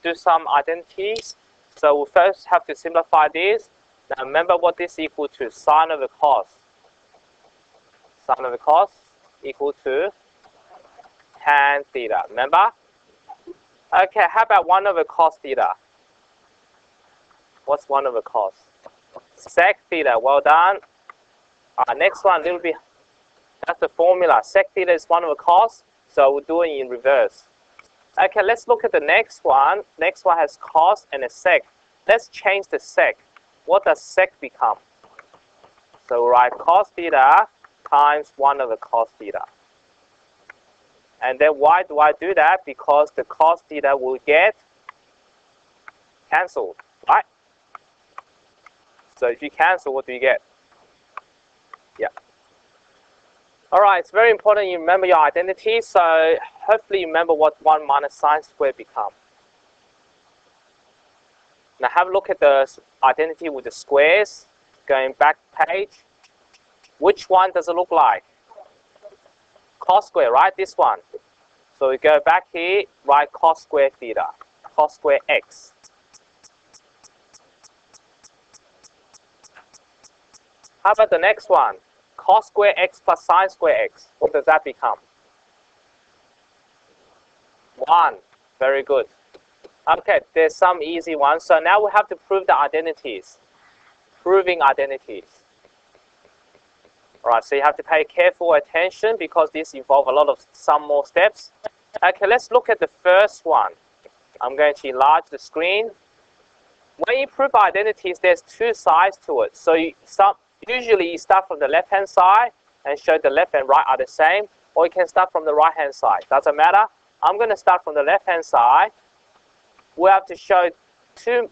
do some identities. So we first have to simplify this. Now remember what this is equal to, sine over cos. Sine over cos equal to tan theta. Remember? Okay, how about 1 over cos theta? What's 1 over cos? Sec theta, well done. Next one, a little bit, that's the formula. Sec theta is 1 over cos, so we'll do it in reverse. Okay, let's look at the next one. Next one has cos and a sec. Let's change the sec. What does sec become? So write cos theta times 1 over cos theta. And then why do I do that? Because the cos theta will get cancelled, right? So if you cancel, what do you get? Yeah. All right, it's very important you remember your identity. So hopefully you remember what 1 minus sine squared become. Now have a look at the identity with the squares. Going back page. Which one does it look like? Cos square, right? This one. So we go back here, write cos square theta, cos square x. How about the next one? Cos square x plus sine square x. What does that become? 1. Very good. Okay, there's some easy ones. So now we have to prove the identities. Proving identities. All right, so you have to pay careful attention because this involves a lot of some more steps. Okay, let's look at the first one. I'm going to enlarge the screen. When you prove identities, there's 2 sides to it. So usually you start from the left-hand side and show the left and right are the same, or you can start from the right-hand side. Doesn't matter. I'm going to start from the left-hand side. We have to show 2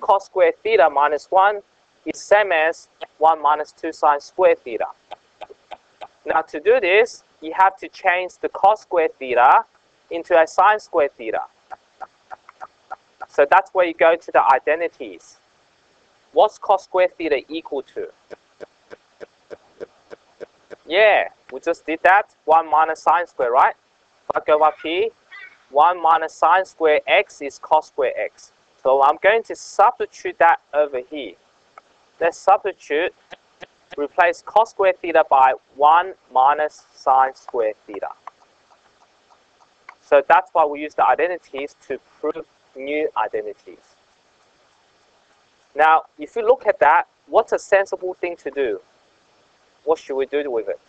cos square theta minus 1 is same as 1 minus 2 sine square theta. Now to do this, you have to change the cos square theta into a sine square theta. So that's where you go to the identities. What's cos square theta equal to? Yeah, we just did that. 1 minus sine square, right? If I go up here, 1 minus sine square x is cos square x. So I'm going to substitute that over here. Let's substitute, replace cos square theta by 1 minus sine square theta. So that's why we use the identities to prove new identities. Now, if you look at that, what's a sensible thing to do? What should we do with it?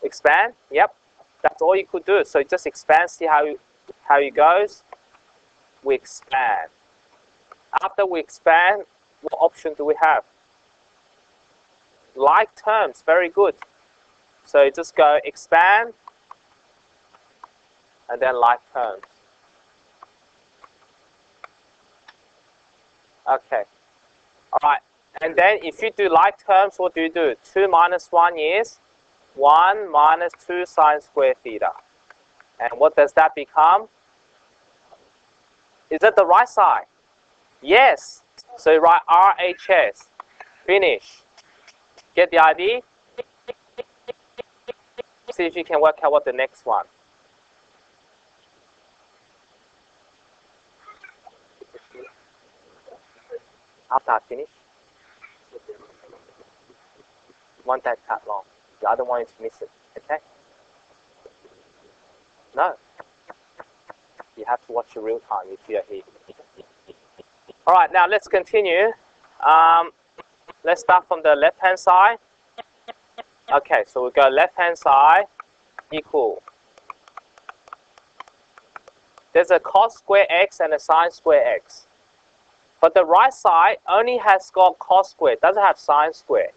Expand? Yep, that's all you could do. So just expand, see how it goes. We expand. After we expand, what option do we have? Like terms, very good. So you just go expand and then like terms. Okay. All right. And then if you do like terms, what do you do? 2 minus 1 is 1 minus 2 sine square theta. And what does that become? Is that the right side? Yes. So you write RHS. Finish. Get the ID? See if you can work out what the next one. After I finish, one that cut long. The other one is miss it. Okay? No. You have to watch it real time if you're here. All right, now let's continue. Let's start from the left-hand side. Okay, so we go left-hand side equal. There's a cos square x and a sine square x. But the right side only has got cos square, doesn't have sine square.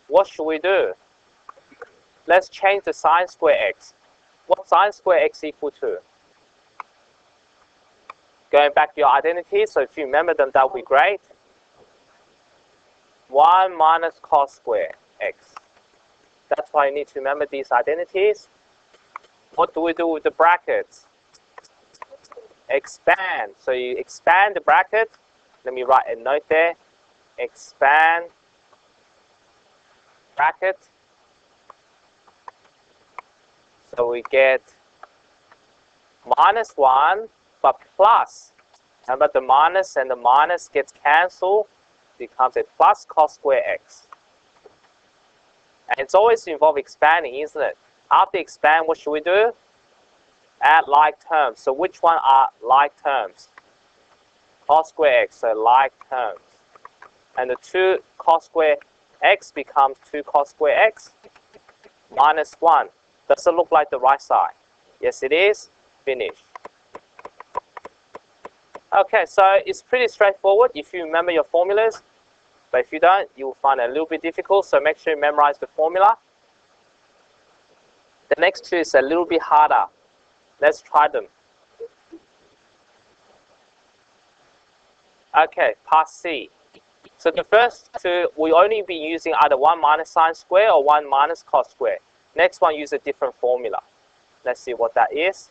What should we do? Let's change the sine square x. What sine square x equal to? Going back to your identities, so if you remember them, that would be great. 1 minus cos square x. That's why you need to remember these identities. What do we do with the brackets? Expand. So you expand the bracket. Let me write a note there. Expand bracket. So we get minus 1 but plus. Remember, the minus and the minus gets cancelled, becomes a plus cos square x. And it's always involved expanding, isn't it? After expand, what should we do? Add like terms. So which one are like terms? Cos square x, so like terms. And the 2 cos square x becomes 2 cos square x minus 1. Does it look like the right side? Yes, it is. Finish. Okay, so it's pretty straightforward if you remember your formulas. But if you don't, you'll find it a little bit difficult. So make sure you memorize the formula. The next two is a little bit harder. Let's try them. Okay, part C. So the first two, we'll only be using either 1 minus sine square or 1 minus cos square. Next one, use a different formula. Let's see what that is.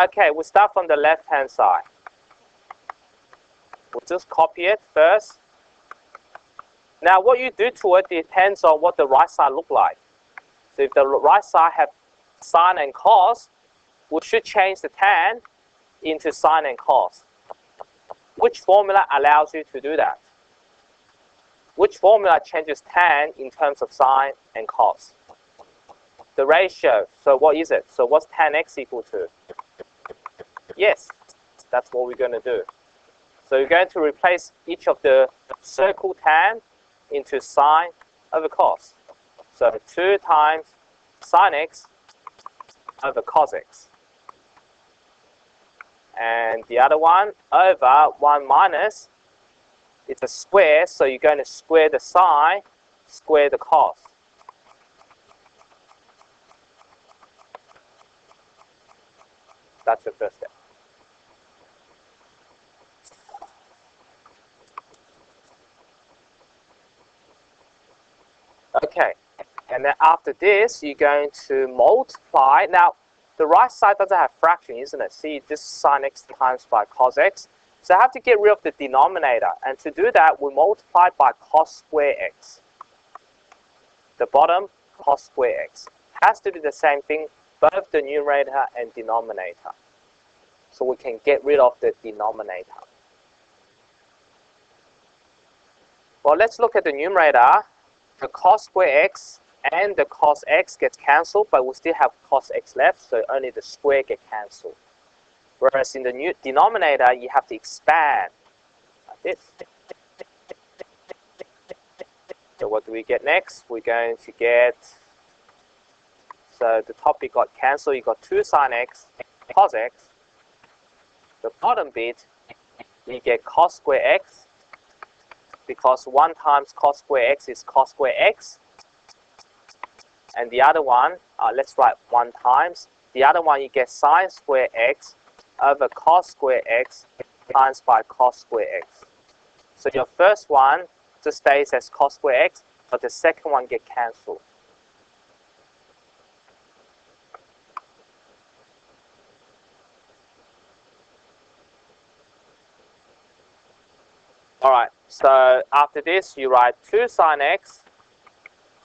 Okay, we'll start from the left-hand side. We'll just copy it first. Now, what you do to it depends on what the right side look like. So if the right side have sine and cos, we should change the tan into sine and cos. Which formula allows you to do that? Which formula changes tan in terms of sine and cos? The ratio. So what is it? So what's tan x equal to? Yes, that's what we're going to do. So you're going to replace each of the circle tan into sine over cos. So 2 times sine x over cos x. And the other one over 1 minus, it's a square, so you're going to square the sine, square the cos. That's the first step. Okay, and then after this, you're going to multiply. Now, the right side doesn't have fraction, isn't it? See, this is sine x times by cos x. So I have to get rid of the denominator. And to do that, we multiply by cos square x. The bottom, cos square x. Has to be the same thing, both the numerator and denominator. So we can get rid of the denominator. Well, let's look at the numerator. The cos square x and the cos x gets cancelled, but we still have cos x left, so only the square gets cancelled. Whereas in the new denominator, you have to expand like this. So what do we get next? We're going to get, so the top bit got cancelled, you got 2 sine x, cos x. The bottom bit, you get cos square x, because 1 times cos square x is cos square x. And the other one, let's write 1 times. The other one, you get sine square x over cos square x times by cos square x. So your first one just stays as cos square x, but the second one get cancelled. All right, so after this, you write 2 sine x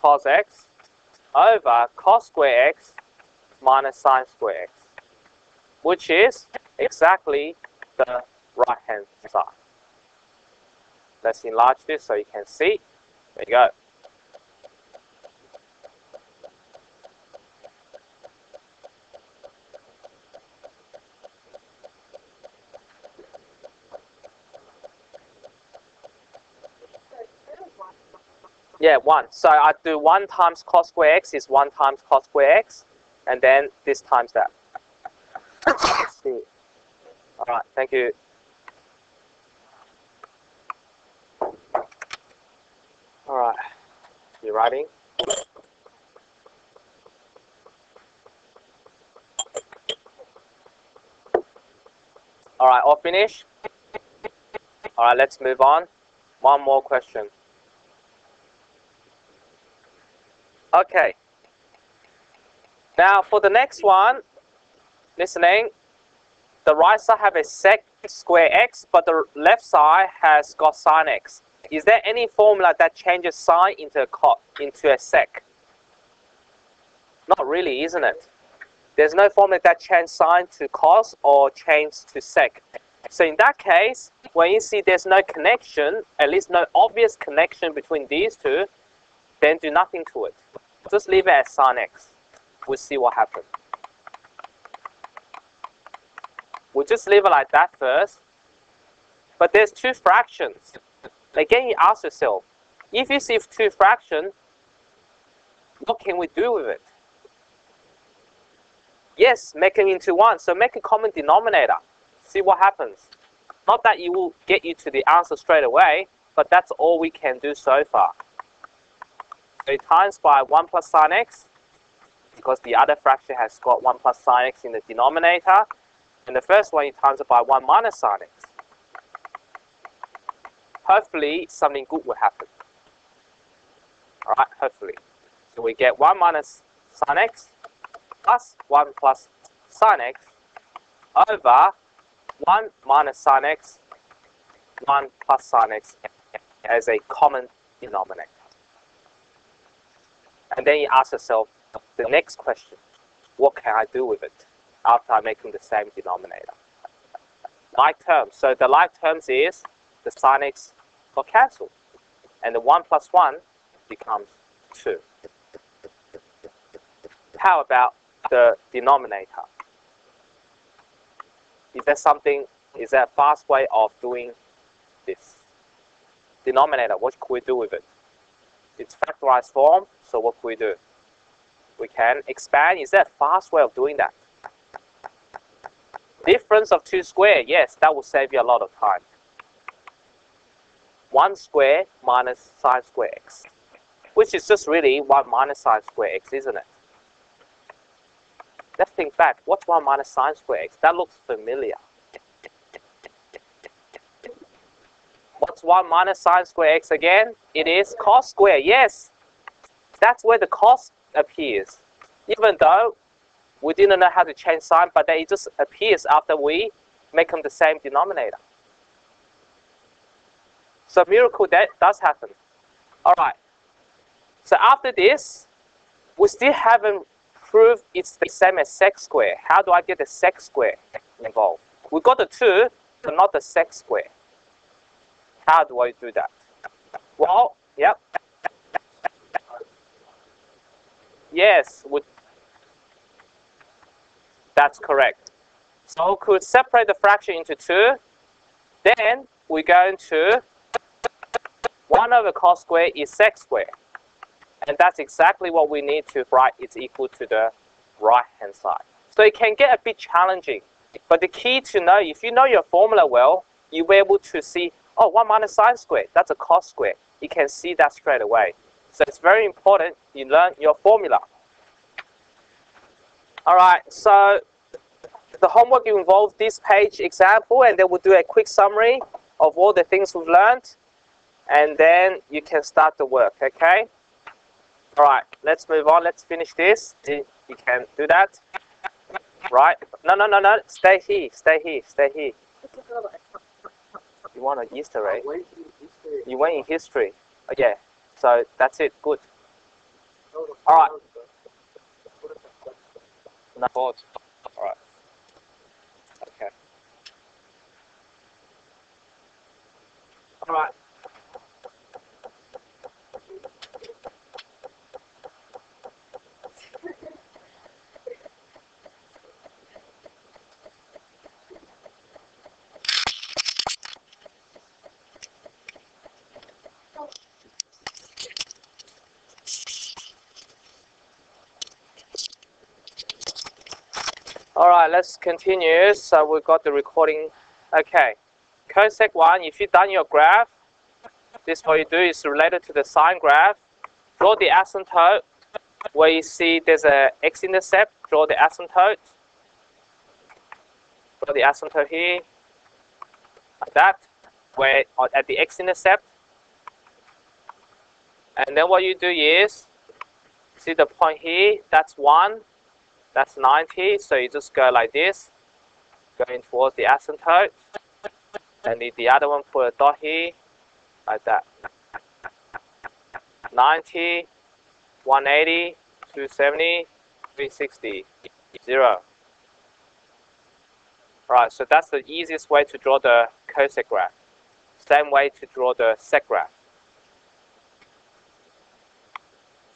cos x over cos square x minus sine square x, which is exactly the right-hand side. Let's enlarge this so you can see. There you go. Yeah, 1. So I do 1 times cos square x is 1 times cos square x, and then this times that. Let's see. All right, thank you. All right, you writing? All right, all finished? All right, let's move on. One more question. Okay. Now for the next one, listening, the right side have a sec square x, but the left side has got sine x. Is there any formula that changes sine into a sec? Not really, isn't it? There's no formula that change sine to cos or change to sec. So in that case, when you see there's no connection, at least no obvious connection between these two, then do nothing to it. Just leave it as sine x. We'll see what happens. We'll just leave it like that first. But there's two fractions. Again, you ask yourself, if you see two fractions, what can we do with it? Yes, make them into one. So make a common denominator. See what happens. Not that it will get you to the answer straight away, but that's all we can do so far. So you times by 1 plus sine x, because the other fraction has got 1 plus sine x in the denominator. And the first one, you times it by 1 minus sine x. Hopefully, something good will happen. All right, hopefully. So we get 1 minus sine x plus 1 plus sine x over 1 minus sine x, 1 plus sine x as a common denominator. And then you ask yourself the next question, what can I do with it after I make them the same denominator? Like terms. So the like terms is the sine x got cancelled. And the 1 plus 1 becomes 2. How about the denominator? Is there a fast way of doing this? Denominator, what could we do with it? It's factorized form, so what could we do? We can expand. Is there a fast way of doing that? Difference of 2 squared, yes, that will save you a lot of time. 1 squared minus sine square x, which is just really 1 minus sine square x, isn't it? Let's think back. What's 1 minus sine square x? That looks familiar. What's 1 minus sine square x again? It is cos square. Yes, that's where the cos appears. Even though we didn't know how to change sign, but then it just appears after we make them the same denominator. So miracle that does happen. All right. So after this, we still haven't proved it's the same as sec square. How do I get the sec square involved? We got the 2, but not the sec square. How do I do that? Well, yep. Yes, that's correct. So we could separate the fraction into 2. Then we're going to 1 over cos square is sec square. And that's exactly what we need to write it's equal to the right-hand side. So it can get a bit challenging. But the key to know, if you know your formula well, you'll be able to see, oh, 1 minus sine square, that's a cos square. You can see that straight away. So it's very important you learn your formula. All right, so the homework involves this page example, and then we'll do a quick summary of all the things we've learned. And then you can start the work, okay? All right, let's move on. Let's finish this. You can do that. Right? No. Stay here. Stay here. Stay here. You want an Easter egg? You went in history. Oh, yeah. So that's it. Good. All right. No. All right. Okay. All right. All right, let's continue. So we've got the recording. Okay, cosec 1, if you've done your graph, this what you do is related to the sine graph. Draw the asymptote where you see there's a x-intercept. Draw the asymptote. Draw the asymptote here, like that, where at the x-intercept. And then what you do is, see the point here, that's 1. That's 90, so you just go like this, going towards the asymptote, and the other one put a dot here, like that. 90, 180, 270, 360. 0. Right, so that's the easiest way to draw the cosec graph. Same way to draw the sec graph.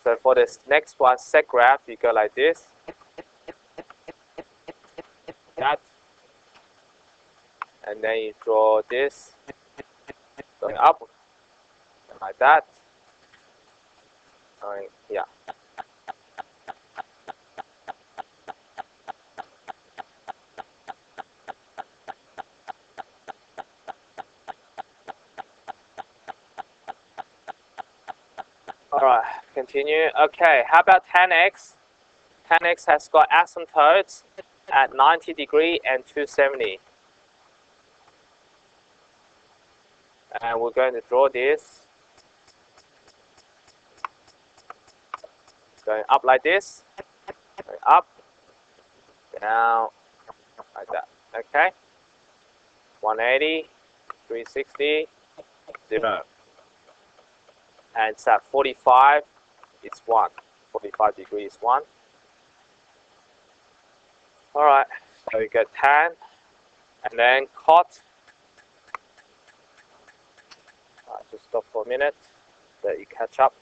So for this next one, sec graph, you go like this. That. And then you draw this going up, like that. Yeah. All right, continue. Okay, how about tan x? Tan x has got asymptotes at 90 degree and 270. And we're going to draw this. Going up like this. Going up. Down. Like that. Okay. 180. 360. 0. And it's at 45. It's 1. 45 degrees 1. Alright. So we got tan. And then cot. Just stop for a minute. Let you catch up.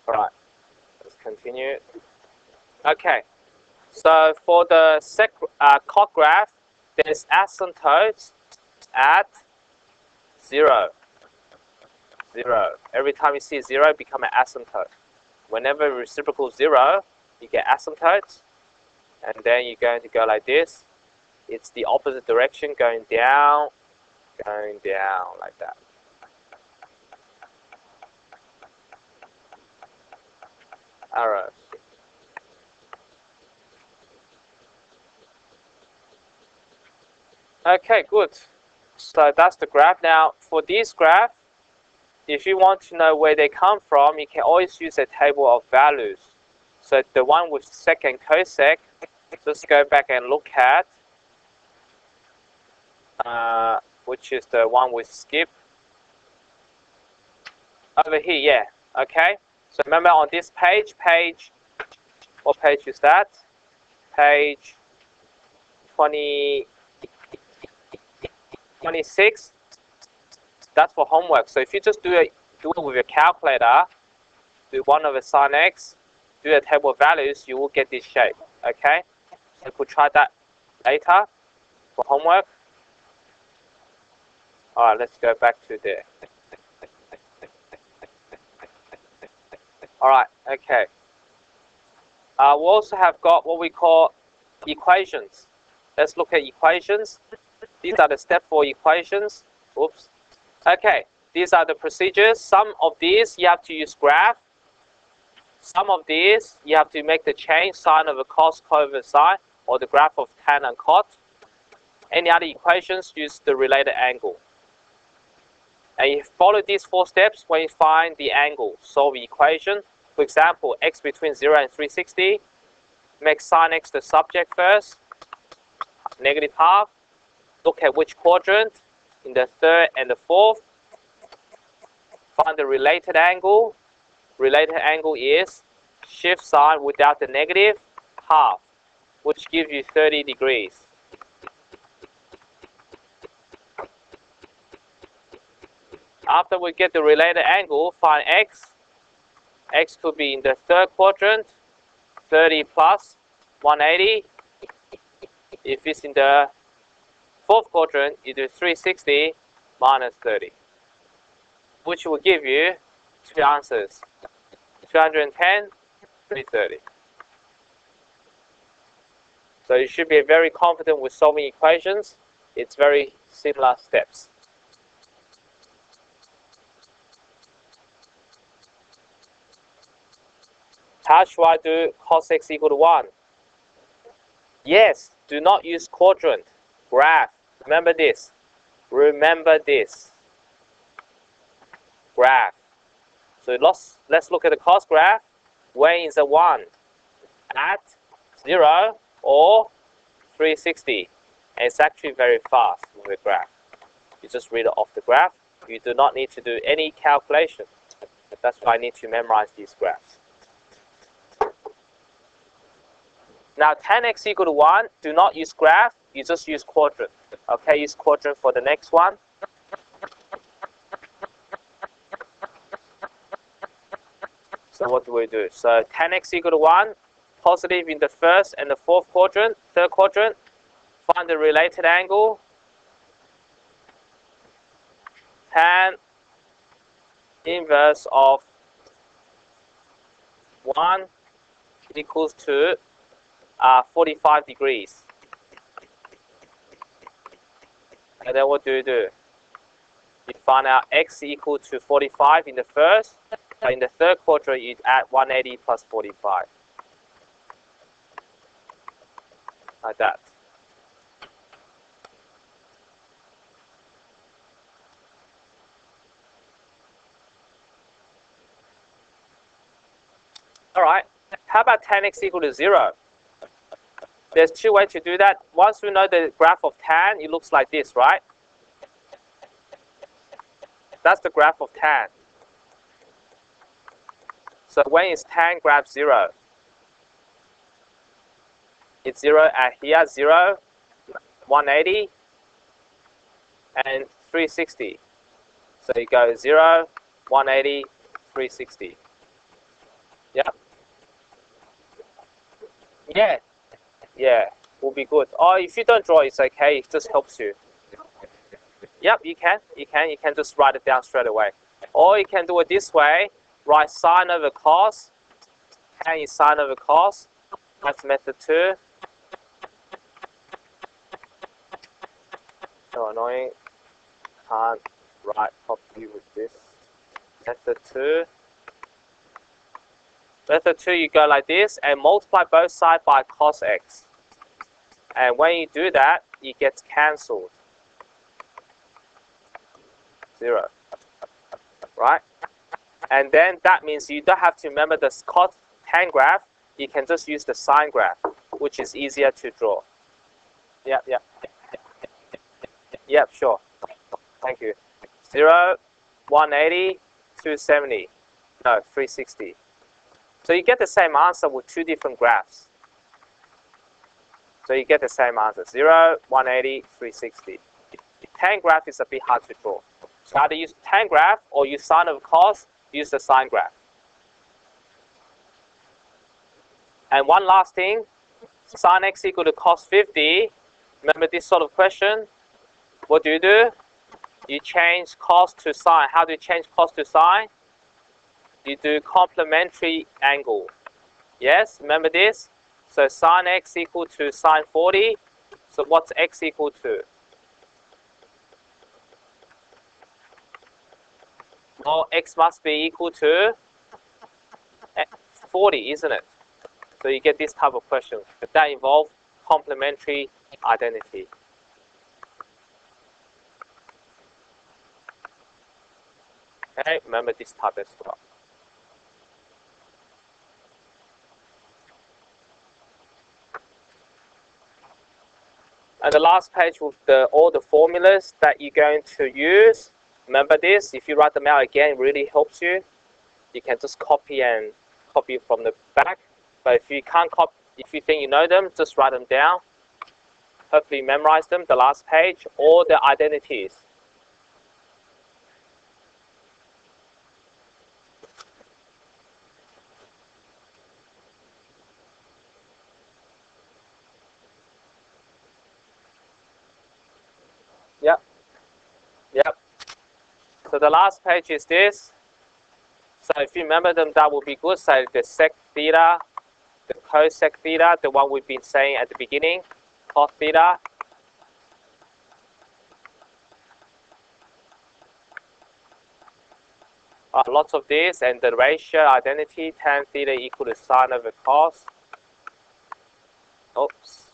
Alright, let's continue. Okay, so for the cot graph, there's asymptotes at 0. 0. Every time you see 0, become an asymptote. Whenever reciprocal 0, you get asymptotes. And then you're going to go like this. It's the opposite direction, going down, like that. Arrows. Okay, good. So that's the graph. Now, for this graph, if you want to know where they come from, you can always use a table of values. So the one with sec and cosec, just go back and look at, which is the one with skip. Over here, yeah, okay. So remember on this page, what page is that? Page 26. That's for homework. So if you just do it with your calculator, do 1 over sin x, do a table of values, you will get this shape. Okay? So you could try that later for homework. Alright, let's go back to there. Alright, okay. We also have got what we call equations. Let's look at equations. These are the step 4 equations. Oops. Okay, these are the procedures. Some of these you have to use graph. Some of these you have to make the change sign of a cos, over sine, or the graph of tan and cot. Any other equations, use the related angle. And you follow these 4 steps when you find the angle. Solve the equation. For example, x between 0 and 360. Make sin x the subject first. Negative half. Look at which quadrant. In the 3rd and the 4th. Find the related angle. Related angle is shift sign without the negative, half, which gives you 30 degrees. After we get the related angle, find x. X could be in the 3rd quadrant, 30 plus 180. If it's in the 4th quadrant, you do 360 minus 30, which will give you 2 answers, 210, 330. So you should be very confident with solving equations. It's very similar steps. How should I do cos x equal to 1? Yes, do not use quadrant, graph. Remember this. Remember this. Graph. So let's look at the cos graph. When is a 1? At 0 or 360. And it's actually very fast with the graph. You just read it off the graph. You do not need to do any calculation. That's why I need to memorize these graphs. Now, tan x equal to 1, do not use graph. You just use quadrant. Okay, use quadrant for the next one. So what do we do? So tan x equal to 1, positive in the first and the fourth quadrant, third quadrant. Find the related angle. Tan inverse of 1 equals to 45 degrees. And then what do? You find out x equal to 45 in the first. In the third quadrant, you add 180 plus 45. Like that. All right. How about tan x equal to 0? There's two ways to do that. Once we know the graph of tan, it looks like this, right? That's the graph of tan. So when is tan graph 0? It's 0 at here, 0, 180, and 360. So you go 0, 180, 360. Yeah? Yeah, will be good. Or if you don't draw, it's okay. It just helps you. Yep, you can. You can just write it down straight away. Or you can do it this way. Write sine over cos. Tan is sine over cos. That's method 2. So annoying. Can't write properly with this. Method 2. Method 2, you go like this and multiply both sides by cos x. And when you do that, it gets cancelled. 0. Right? And then that means you don't have to remember the cos tan graph. You can just use the sine graph, which is easier to draw. Yep, sure. Thank you. 0, 180, 270. No, 360. So you get the same answer with two different graphs. So you get the same answer. 0, 180, 360. Tan graph is a bit hard to draw. So either use tan graph or use sine over cos, use the sine graph. And one last thing, sine x equal to cos 50. Remember this sort of question? What do? You change cos to sine. How do you change cos to sine? You do complementary angle. Yes, remember this? So sine x equal to sine 40. So what's x equal to? Well, x must be equal to 40, isn't it? So you get this type of question. But that involves complementary identity. Okay, remember this type as well. And the last page with all the formulas that you're going to use. Remember this, if you write them out again, it really helps you. You can just copy from the back. But if you can't copy, if you think you know them, just write them down. Hopefully memorize them, the last page, or the identities. Yep. So the last page is this. So if you remember them, that would be good. So the sec theta, the cosec theta, the one we've been saying at the beginning, cos theta. Lots of this, and the ratio identity, tan theta equal to sine over cos. Oops,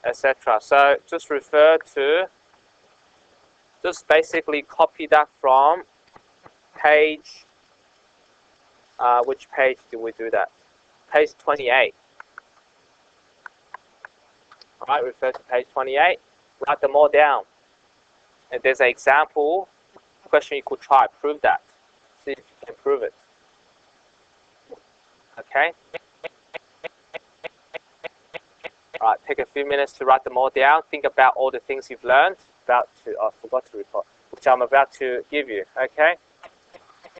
etc. So just refer to, just basically copy that from page, which page do we do that? Page 28. All right, refer to page 28. Write them all down. And there's an example question you could try. Prove that. See if you can prove it. Okay? All right, take a few minutes to write them all down. Think about all the things you've learned. I forgot to report, which I'm about to give you. Okay?